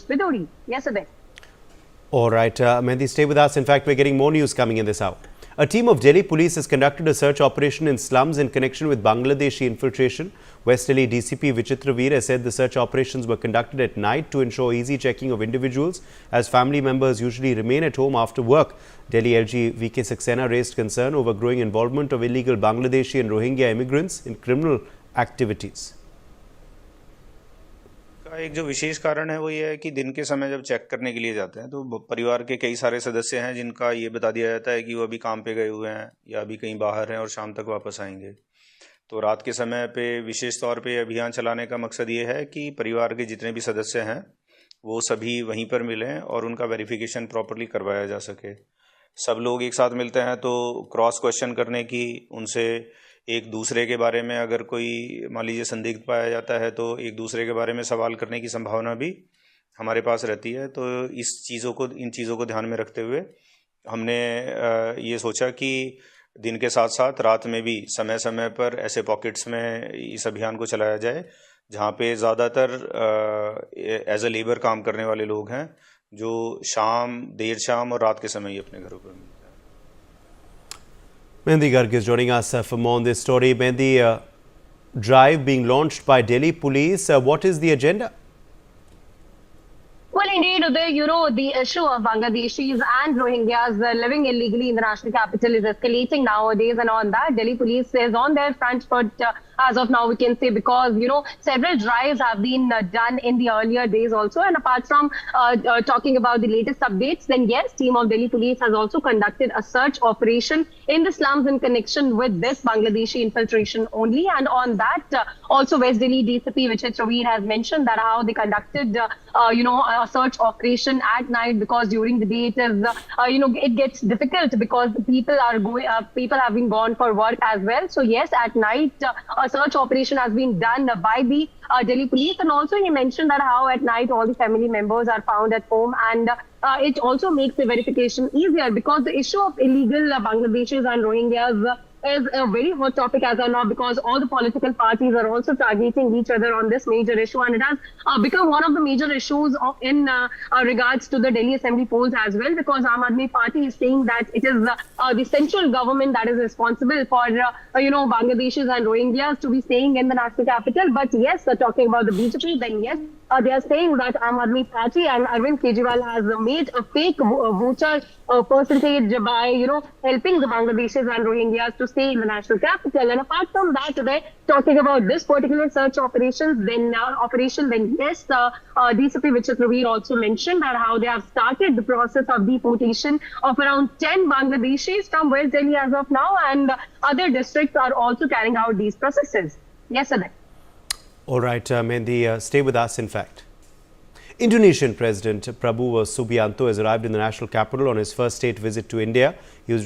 Viduri. Yes, Uday. All right, Mehndi, stay with us. In fact, we're getting more news coming in this hour. A team of Delhi police has conducted a search operation in slums in connection with Bangladeshi infiltration. West Delhi DCP Vichitra Veer has said the search operations were conducted at night to ensure easy checking of individuals, as family members usually remain at home after work. Delhi LG VK Saxena raised concern over growing involvement of illegal Bangladeshi and Rohingya immigrants in criminal activities. का एक जो विशेष कारण है वो ये है कि दिन के समय जब चेक करने के लिए जाते हैं तो परिवार के कई सारे सदस्य हैं जिनका ये बता दिया जाता है कि वो अभी काम पे गए हुए हैं या अभी कहीं बाहर हैं और शाम तक वापस आएंगे। तो रात के समय पे विशेष तौर पे अभियान चलाने का मकसद ये है कि परिवार के जितने भी सदस्य हैं वो सभी वहीं पर मिलें और उनका वेरिफिकेशन प्रॉपरली करवाया जा सके। सब लोग एक साथ मिलते हैं तो क्रॉस क्वेश्चन करने की, उनसे एक दूसरे के बारे में अगर कोई मान लीजिए संदिग्ध पाया जाता है तो एक दूसरे के बारे में सवाल करने की संभावना भी हमारे पास रहती है। तो इन चीज़ों को ध्यान में रखते हुए हमने ये सोचा कि दिन के साथ साथ रात में भी समय समय पर ऐसे पॉकेट्स में इस अभियान को चलाया जाए जहाँ पे ज़्यादातर एज अ लेबर काम करने वाले लोग हैं जो देर शाम और रात के समय ही अपने घरों पर मिलते हैं। Mehndi Garg is joining us for more on this story. Mehndi, drive being launched by Delhi police. What is the agenda? Well, indeed, Uday, the issue of Bangladeshis and Rohingyas living illegally in the national capital is escalating nowadays, and on that, Delhi police is on their front foot as of now, we can say, because, several drives have been done in the earlier days also. And apart from talking about the latest updates, then yes, team of Delhi police has also conducted a search operation in the slums in connection with this Bangladeshi infiltration only. And on that, also West Delhi DCP Vichitra Veer has mentioned that how they conducted, a search operation at night, because during the day it is, it gets difficult because people have been gone for work as well. So yes, at night, a search operation has been done by the Delhi police. And also he mentioned that how at night all the family members are found at home, and it also makes the verification easier, because the issue of illegal Bangladeshis and Rohingyas is a very hot topic as of now, because all the political parties are also targeting each other on this major issue, and it has become one of the major issues in regards to the Delhi Assembly polls as well, because Aam Aadmi Party is saying that it is the central government that is responsible for Bangladeshis and Rohingyas to be staying in the national capital. But yes, talking about the BJP, then yes, they are saying that Aam Aadmi Party and Arvind Kejriwal has made a fake voter percentage by helping the Bangladeshis and Rohingyas to stay in the national capital. And apart from that, today talking about this particular search operation, then yes, DCP Vichitra Veer also mentioned that how they have started the process of deportation of around 10 Bangladeshis from West Delhi as of now, and other districts are also carrying out these processes. Yes, sir. All right, Mehndi, stay with us. In fact, Indonesian President Prabowo Subianto has arrived in the national capital on his first state visit to India. He was